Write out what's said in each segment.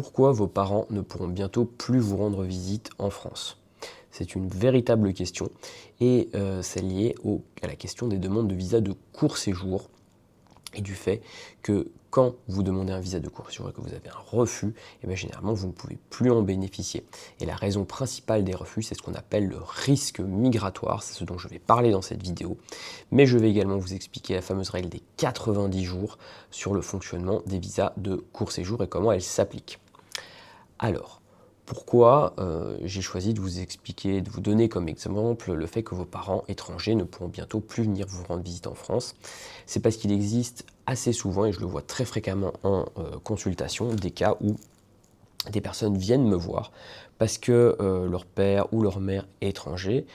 pourquoi vos parents ne pourront bientôt plus vous rendre visite en France? C'est une véritable question et c'est lié à la question des demandes de visa de court séjour et du fait que quand vous demandez un visa de court séjour et que vous avez un refus, eh bien, généralement vous ne pouvez plus en bénéficier. Et la raison principale des refus, c'est ce qu'on appelle le risque migratoire, c'est ce dont je vais parler dans cette vidéo. Mais je vais également vous expliquer la fameuse règle des 90 jours sur le fonctionnement des visas de court séjour et comment elle s'applique. Alors, pourquoi j'ai choisi de vous expliquer, de vous donner comme exemple le fait que vos parents étrangers ne pourront bientôt plus venir vous rendre visite en France? C'est parce qu'il existe assez souvent, et je le vois très fréquemment en consultation, des cas où des personnes viennent me voir parce que leur père ou leur mère est étranger,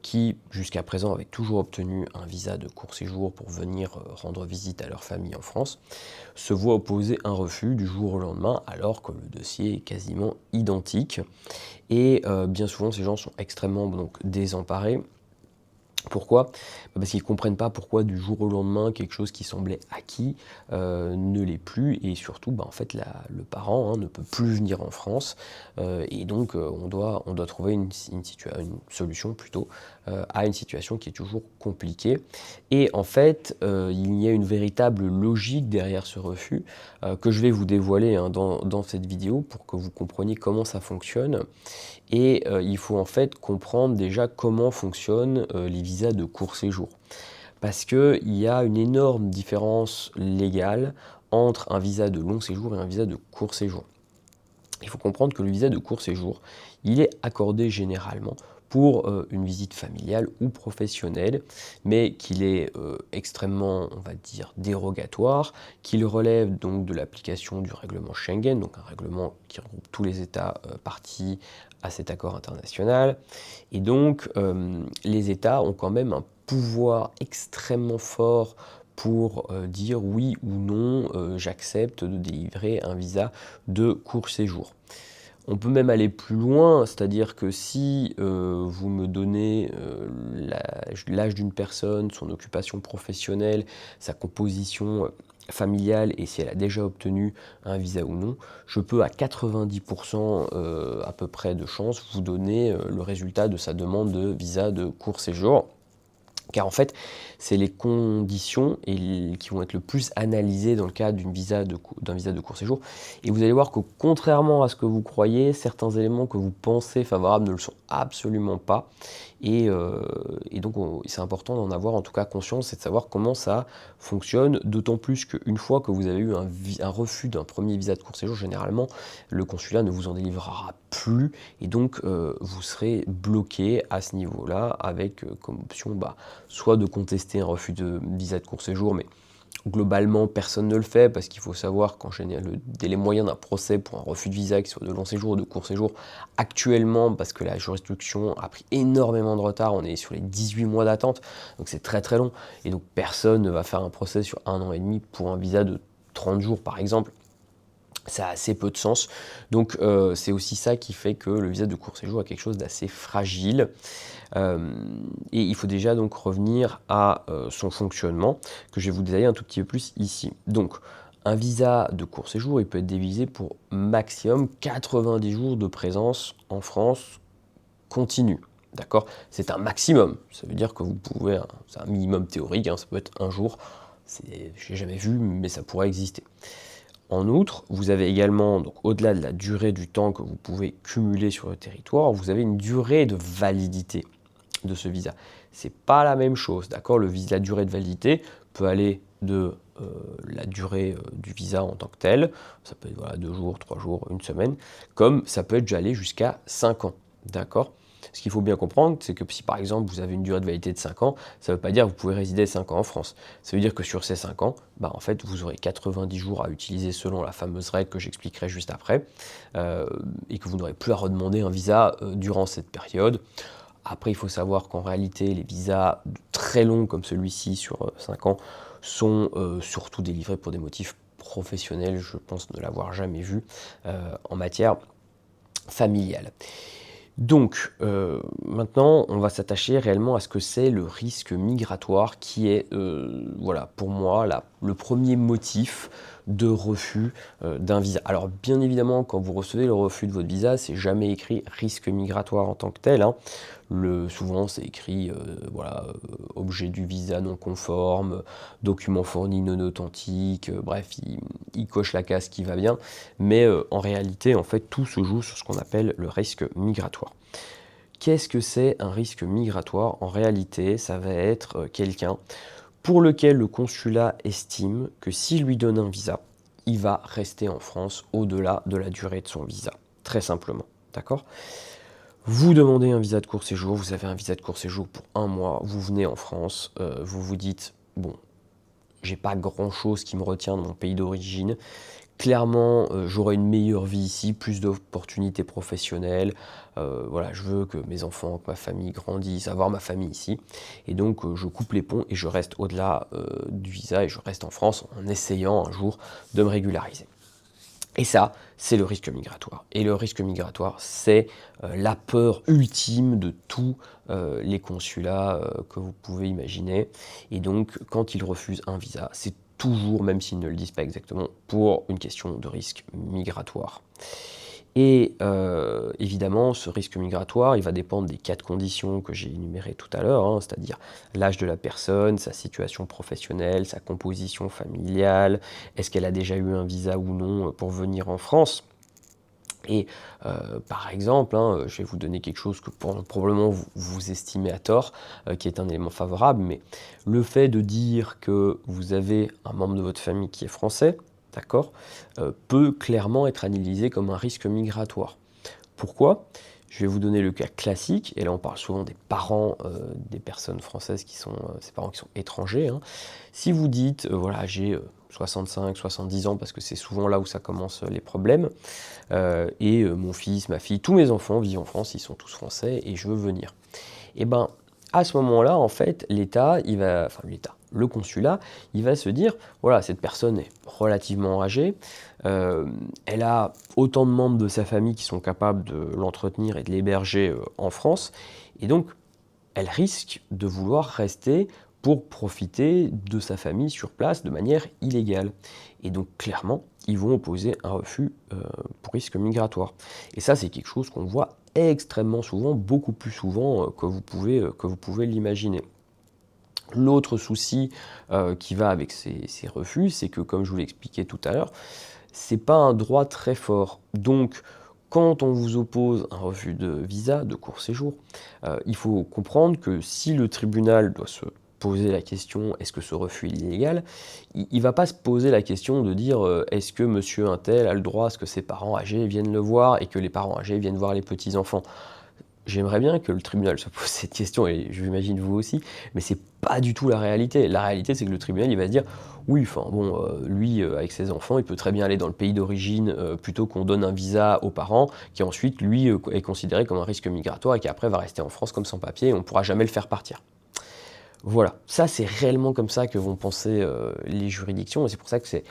qui jusqu'à présent avaient toujours obtenu un visa de court séjour pour venir rendre visite à leur famille en France, se voit opposer un refus du jour au lendemain alors que le dossier est quasiment identique. Et bien souvent ces gens sont extrêmement donc, désemparés. Pourquoi? Parce qu'ils ne comprennent pas pourquoi du jour au lendemain, quelque chose qui semblait acquis ne l'est plus, et surtout, en fait, le parent ne peut plus venir en France, et donc on doit trouver une solution plutôt à une situation qui est toujours compliquée. Et en fait, il y a une véritable logique derrière ce refus que je vais vous dévoiler dans cette vidéo pour que vous compreniez comment ça fonctionne. Et il faut en fait comprendre déjà comment fonctionnent les visas de court séjour. Parce qu'il y a une énorme différence légale entre un visa de long séjour et un visa de court séjour. Il faut comprendre que le visa de court séjour, il est accordé généralement pour une visite familiale ou professionnelle, mais qu'il est extrêmement, on va dire, dérogatoire, qu'il relève donc de l'application du règlement Schengen, donc un règlement qui regroupe tous les États partis à cet accord international. Et donc, les États ont quand même un pouvoir extrêmement fort pour dire oui ou non, j'accepte de délivrer un visa de court séjour. On peut même aller plus loin, c'est-à-dire que si vous me donnez l'âge d'une personne, son occupation professionnelle, sa composition familiale et si elle a déjà obtenu un visa ou non, je peux à 90% à peu près de chance vous donner le résultat de sa demande de visa de court séjour. Car en fait, c'est les conditions qui vont être le plus analysées dans le cadre d'un visa de court séjour. Et vous allez voir que contrairement à ce que vous croyez, certains éléments que vous pensez favorables ne le sont absolument pas. Et donc, c'est important d'en avoir en tout cas conscience et de savoir comment ça fonctionne. D'autant plus qu'une fois que vous avez eu un refus d'un premier visa de court séjour, généralement, le consulat ne vous en délivrera plus. Et donc, vous serez bloqué à ce niveau-là avec comme option soit de contester un refus de visa de court séjour, mais globalement personne ne le fait parce qu'il faut savoir qu'en général le délai moyen d'un procès pour un refus de visa, qu'il soit de long séjour ou de court séjour, actuellement, parce que la juridiction a pris énormément de retard, on est sur les 18 mois d'attente, donc c'est très très long, et donc personne ne va faire un procès sur 1 an et demi pour un visa de 30 jours par exemple. Ça a assez peu de sens, donc c'est aussi ça qui fait que le visa de court séjour est quelque chose d'assez fragile. Et il faut déjà donc revenir à son fonctionnement, que je vais vous détailler un tout petit peu plus ici. Donc, un visa de court séjour, il peut être dévisé pour maximum 90 jours de présence en France continue. D'accord? C'est un maximum. Ça veut dire que vous pouvez, c'est un minimum théorique, ça peut être un jour. Je n'ai jamais vu, mais ça pourrait exister. En outre, vous avez également, donc au-delà de la durée du temps que vous pouvez cumuler sur le territoire, vous avez une durée de validité de ce visa. C'est pas la même chose, d'accord? La durée de validité peut aller de la durée du visa en tant que tel, ça peut être 2 jours, 3 jours, une semaine, comme ça peut être aller jusqu'à 5 ans, d'accord? Ce qu'il faut bien comprendre, c'est que si par exemple vous avez une durée de validité de 5 ans, ça ne veut pas dire que vous pouvez résider 5 ans en France. Ça veut dire que sur ces 5 ans, en fait, vous aurez 90 jours à utiliser selon la fameuse règle que j'expliquerai juste après, et que vous n'aurez plus à redemander un visa durant cette période. Après, il faut savoir qu'en réalité, les visas très longs comme celui-ci sur 5 ans sont surtout délivrés pour des motifs professionnels. Je pense ne l'avoir jamais vu en matière familiale. Donc, maintenant, on va s'attacher réellement à ce que c'est le risque migratoire qui est, voilà, pour moi, le premier motif de refus d'un visa. Alors bien évidemment, quand vous recevez le refus de votre visa, c'est jamais écrit risque migratoire en tant que tel, hein. Souvent c'est écrit voilà, objet du visa non conforme, document fourni non authentique, bref, il coche la case qui va bien, mais en réalité, en fait, tout se joue sur ce qu'on appelle le risque migratoire. Qu'est-ce que c'est un risque migratoire? En réalité, ça va être quelqu'un pour lequel le consulat estime que s'il lui donne un visa, il va rester en France au-delà de la durée de son visa, très simplement, d'accord? Vous demandez un visa de court séjour, vous avez un visa de court séjour pour 1 mois, vous venez en France, vous vous dites, bon, j'ai pas grand-chose qui me retient de mon pays d'origine. Clairement, j'aurai une meilleure vie ici, plus d'opportunités professionnelles. Voilà, je veux que mes enfants, que ma famille grandissent, avoir ma famille ici. Et donc, je coupe les ponts et je reste au-delà du visa et je reste en France en essayant un jour de me régulariser. Et ça, c'est le risque migratoire. Et le risque migratoire, c'est la peur ultime de tous les consulats que vous pouvez imaginer. Et donc, quand ils refusent un visa, c'est toujours, même s'ils ne le disent pas exactement, pour une question de risque migratoire. Et évidemment, ce risque migratoire, il va dépendre des 4 conditions que j'ai énumérées tout à l'heure, hein, c'est-à-dire l'âge de la personne, sa situation professionnelle, sa composition familiale, est-ce qu'elle a déjà eu un visa ou non pour venir en France. Et par exemple, hein, je vais vous donner quelque chose que probablement vous estimez à tort, qui est un élément favorable, mais le fait de dire que vous avez un membre de votre famille qui est français, d'accord, peut clairement être analysé comme un risque migratoire. Pourquoi? Je vais vous donner le cas classique, et là on parle souvent des parents des personnes françaises qui sont, ces parents qui sont étrangers, hein. Si vous dites, voilà, j'ai 65, 70 ans, parce que c'est souvent là où ça commence les problèmes, et mon fils, ma fille, tous mes enfants vivent en France, ils sont tous français, et je veux venir. Et ben, à ce moment-là, en fait, le consulat, il va se dire, voilà, cette personne est relativement âgée, elle a autant de membres de sa famille qui sont capables de l'entretenir et de l'héberger en France, et donc elle risque de vouloir rester pour profiter de sa famille sur place de manière illégale. Et donc clairement, ils vont opposer un refus pour risque migratoire. Et ça, c'est quelque chose qu'on voit extrêmement souvent, beaucoup plus souvent que vous pouvez l'imaginer. L'autre souci qui va avec ces refus, c'est que, comme je vous l'expliquais tout à l'heure, c'est pas un droit très fort. Donc, quand on vous oppose un refus de visa, de court séjour, il faut comprendre que si le tribunal doit se poser la question est-ce que ce refus est illégal, il ne va pas se poser la question de dire est-ce que monsieur untel a le droit à ce que ses parents âgés viennent le voir et que les parents âgés viennent voir les petits-enfants. J'aimerais bien que le tribunal se pose cette question, et je l'imagine vous aussi, mais c'est pas du tout la réalité. La réalité, c'est que le tribunal, il va se dire, oui, enfin bon, lui, avec ses enfants, il peut très bien aller dans le pays d'origine plutôt qu'on donne un visa aux parents, qui ensuite, lui, est considéré comme un risque migratoire et qui après va rester en France comme sans papier et on ne pourra jamais le faire partir. Voilà, ça c'est réellement comme ça que vont penser les juridictions, et c'est pour ça que c'est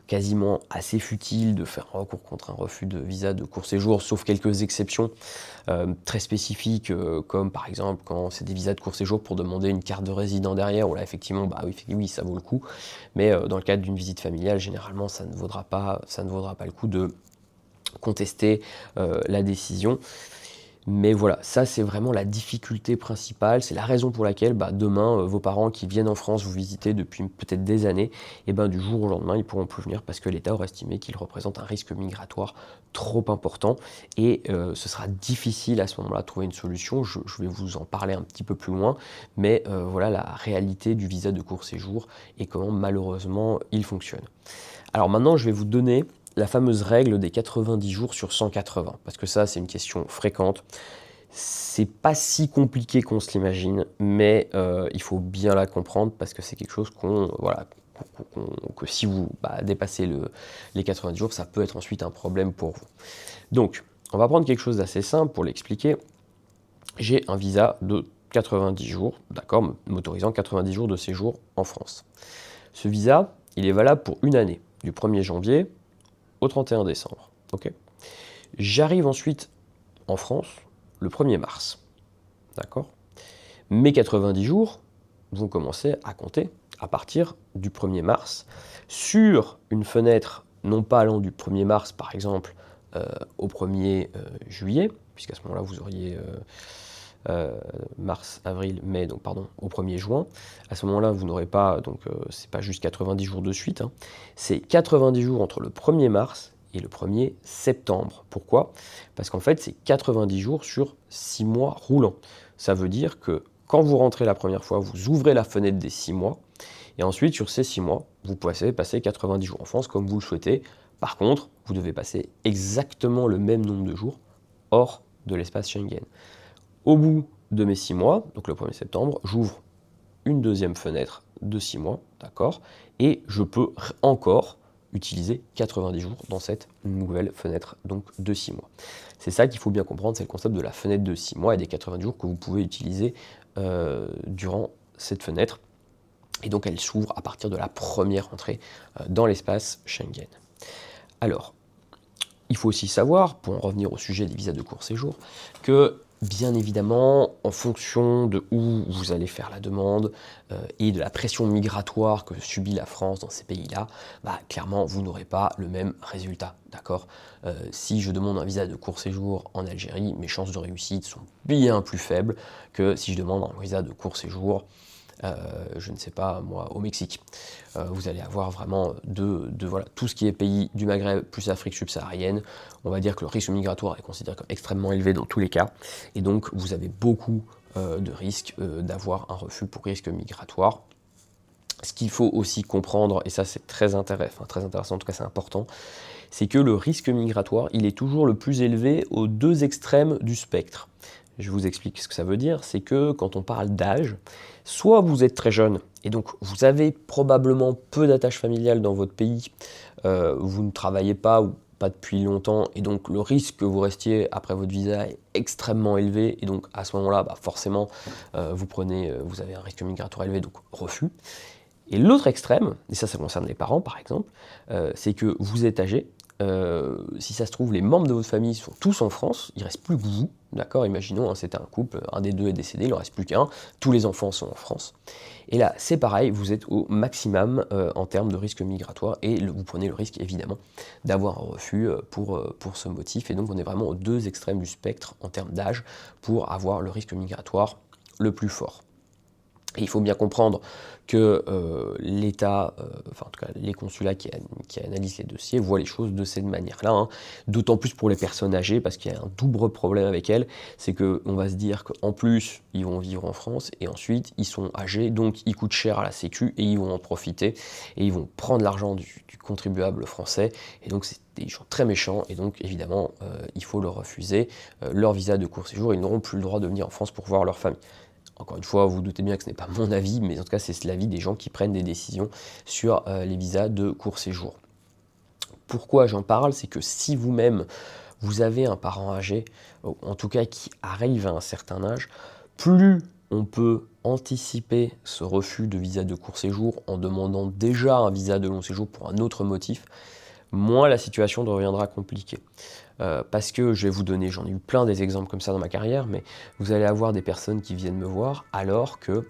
quasiment assez futile de faire un recours contre un refus de visa de court séjour, sauf quelques exceptions très spécifiques, comme par exemple quand c'est des visas de court séjour pour demander une carte de résident derrière, où là effectivement, bah oui, ça vaut le coup, mais dans le cadre d'une visite familiale, généralement ça ne vaudra pas le coup de contester la décision. Mais voilà, ça c'est vraiment la difficulté principale, c'est la raison pour laquelle demain, vos parents qui viennent en France vous visiter depuis peut-être des années, et du jour au lendemain, ils pourront plus venir parce que l'État aura estimé qu'il représente un risque migratoire trop important, et ce sera difficile à ce moment-là de trouver une solution. Je vais vous en parler un petit peu plus loin, mais voilà la réalité du visa de court séjour et comment malheureusement il fonctionne. Alors maintenant, je vais vous donner la fameuse règle des 90 jours sur 180, parce que ça, c'est une question fréquente. C'est pas si compliqué qu'on se l'imagine, mais il faut bien la comprendre, parce que c'est quelque chose que si vous dépassez les 90 jours, ça peut être ensuite un problème pour vous. Donc, on va prendre quelque chose d'assez simple pour l'expliquer. J'ai un visa de 90 jours, d'accord, m'autorisant 90 jours de séjour en France. Ce visa, il est valable pour une année, du 1er janvier au 31 décembre. Okay. J'arrive ensuite en France le 1er mars. D'accord. Mes 90 jours vont commencer à compter à partir du 1er mars sur une fenêtre non pas allant du 1er mars par exemple au 1er juillet, puisqu'à ce moment-là vous auriez mars, avril, mai, donc pardon, au 1er juin. À ce moment-là, vous n'aurez pas, donc c'est pas juste 90 jours de suite, hein, c'est 90 jours entre le 1er mars et le 1er septembre. Pourquoi? Parce qu'en fait, c'est 90 jours sur 6 mois roulants. Ça veut dire que quand vous rentrez la première fois, vous ouvrez la fenêtre des 6 mois, et ensuite, sur ces 6 mois, vous pouvez passer 90 jours en France comme vous le souhaitez. Par contre, vous devez passer exactement le même nombre de jours hors de l'espace Schengen. Au bout de mes 6 mois, donc le 1er septembre, j'ouvre une deuxième fenêtre de 6 mois, d'accord, et je peux encore utiliser 90 jours dans cette nouvelle fenêtre donc de 6 mois. C'est ça qu'il faut bien comprendre, c'est le concept de la fenêtre de 6 mois et des 90 jours que vous pouvez utiliser durant cette fenêtre. Et donc elle s'ouvre à partir de la première entrée dans l'espace Schengen. Alors, il faut aussi savoir, pour en revenir au sujet des visas de court séjour, que bien évidemment, en fonction de où vous allez faire la demande et de la pression migratoire que subit la France dans ces pays-là, clairement, vous n'aurez pas le même résultat, d'accord? Si je demande un visa de court séjour en Algérie, mes chances de réussite sont bien plus faibles que si je demande un visa de court séjour je ne sais pas moi, au Mexique. Vous allez avoir vraiment voilà, tout ce qui est pays du Maghreb plus Afrique subsaharienne. On va dire que le risque migratoire est considéré comme extrêmement élevé dans tous les cas. Et donc vous avez beaucoup de risques d'avoir un refus pour risque migratoire. Ce qu'il faut aussi comprendre, et ça c'est très intéressant, en tout cas c'est important, c'est que le risque migratoire, il est toujours le plus élevé aux deux extrêmes du spectre. Je vous explique ce que ça veut dire, c'est que quand on parle d'âge, soit vous êtes très jeune, et donc vous avez probablement peu d'attaches familiales dans votre pays, vous ne travaillez pas ou pas depuis longtemps, et donc le risque que vous restiez après votre visa est extrêmement élevé, et donc à ce moment-là, forcément, vous avez un risque migratoire élevé, donc refus. Et l'autre extrême, et ça concerne les parents par exemple, c'est que vous êtes âgé, si ça se trouve, les membres de votre famille sont tous en France, il ne reste plus que vous, d'accord? Imaginons, hein, c'était un couple, un des deux est décédé, il n'en reste plus qu'un, tous les enfants sont en France. Et là, c'est pareil, vous êtes au maximum en termes de risque migratoire, et vous prenez le risque, évidemment, d'avoir un refus pour ce motif, et donc on est vraiment aux deux extrêmes du spectre en termes d'âge pour avoir le risque migratoire le plus fort. Et il faut bien comprendre que l'État, enfin en tout cas les consulats qui analysent les dossiers, voient les choses de cette manière-là, hein. D'autant plus pour les personnes âgées, parce qu'il y a un double problème avec elles, c'est qu'on va se dire qu'en plus, ils vont vivre en France, et ensuite, ils sont âgés, donc ils coûtent cher à la Sécu, et ils vont en profiter, et ils vont prendre l'argent du contribuable français, et donc c'est des gens très méchants, et donc évidemment, il faut leur refuser leur visa de court séjour, ils n'auront plus le droit de venir en France pour voir leur famille. Encore une fois, vous doutez bien que ce n'est pas mon avis, mais en tout cas, c'est l'avis des gens qui prennent des décisions sur les visas de court séjour. Pourquoi j'en parle? C'est que si vous-même, vous avez un parent âgé, en tout cas qui arrive à un certain âge, plus on peut anticiper ce refus de visa de court séjour en demandant déjà un visa de long séjour pour un autre motif, moins la situation deviendra compliquée. Parce que je vais vous donner, j'en ai eu plein des exemples comme ça dans ma carrière, mais vous allez avoir des personnes qui viennent me voir alors que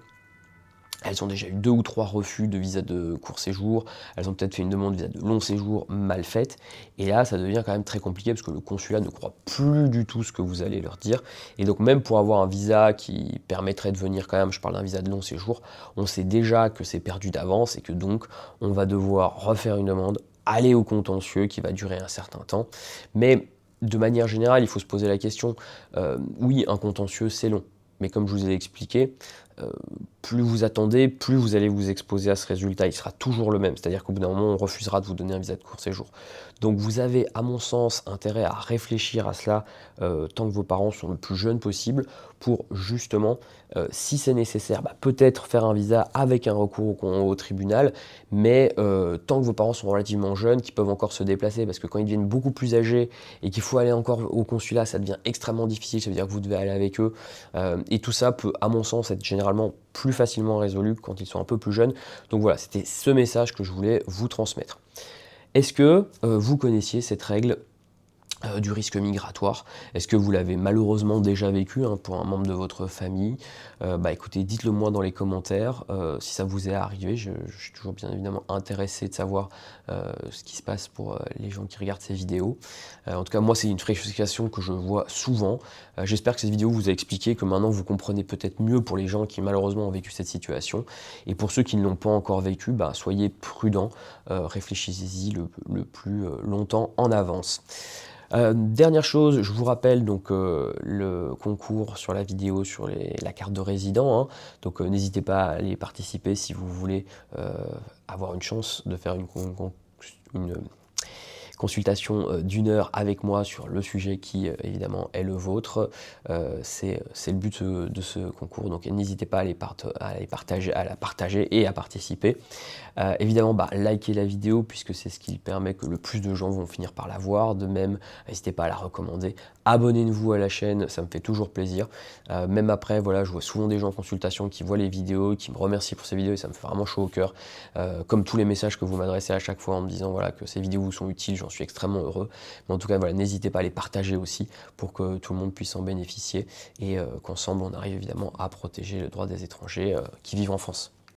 elles ont déjà eu 2 ou 3 refus de visa de court séjour, elles ont peut-être fait une demande de visa de long séjour mal faite, et là ça devient quand même très compliqué parce que le consulat ne croit plus du tout ce que vous allez leur dire, et donc même pour avoir un visa qui permettrait de venir quand même, je parle d'un visa de long séjour, on sait déjà que c'est perdu d'avance et que donc on va devoir refaire une demande, aller au contentieux qui va durer un certain temps, mais de manière générale il faut se poser la question, oui un contentieux c'est long, mais comme je vous ai expliqué, plus vous attendez, plus vous allez vous exposer à ce résultat. Il sera toujours le même, c'est-à-dire qu'au bout d'un moment, on refusera de vous donner un visa de court séjour. Donc vous avez, à mon sens, intérêt à réfléchir à cela tant que vos parents sont le plus jeunes possible pour justement, si c'est nécessaire, peut-être faire un visa avec un recours au tribunal, mais tant que vos parents sont relativement jeunes, qu'ils peuvent encore se déplacer, parce que quand ils deviennent beaucoup plus âgés et qu'il faut aller encore au consulat, ça devient extrêmement difficile, ça veut dire que vous devez aller avec eux, et tout ça peut, à mon sens, être généralement plus facilement résolu quand ils sont un peu plus jeunes. Donc voilà, c'était ce message que je voulais vous transmettre. Est-ce que vous connaissiez cette règle du risque migratoire. Est-ce que vous l'avez malheureusement déjà vécu pour un membre de votre famille? Écoutez, dites-le moi dans les commentaires si ça vous est arrivé. Je suis toujours bien évidemment intéressé de savoir ce qui se passe pour les gens qui regardent ces vidéos. En tout cas, moi, c'est une fréquentation que je vois souvent. J'espère que cette vidéo vous a expliqué, que maintenant vous comprenez peut-être mieux pour les gens qui malheureusement ont vécu cette situation. Et pour ceux qui ne l'ont pas encore vécu, soyez prudents, réfléchissez-y le plus longtemps en avance. Dernière chose, je vous rappelle donc le concours sur la vidéo sur la carte de résident, hein. Donc n'hésitez pas à aller participer si vous voulez avoir une chance de faire une consultation d'1 heure avec moi sur le sujet qui évidemment est le vôtre. C'est le but de ce concours, donc n'hésitez pas à la partager et à participer. Évidemment, likez la vidéo puisque c'est ce qui permet que le plus de gens vont finir par la voir. De même, n'hésitez pas à la recommander. Abonnez-vous à la chaîne, ça me fait toujours plaisir. Même après, voilà, je vois souvent des gens en consultation qui voient les vidéos, qui me remercient pour ces vidéos et ça me fait vraiment chaud au cœur. Comme tous les messages que vous m'adressez à chaque fois en me disant voilà, que ces vidéos vous sont utiles, j'en suis extrêmement heureux. Mais en tout cas, voilà, n'hésitez pas à les partager aussi pour que tout le monde puisse en bénéficier et qu'ensemble, on arrive évidemment à protéger le droit des étrangers qui vivent en France.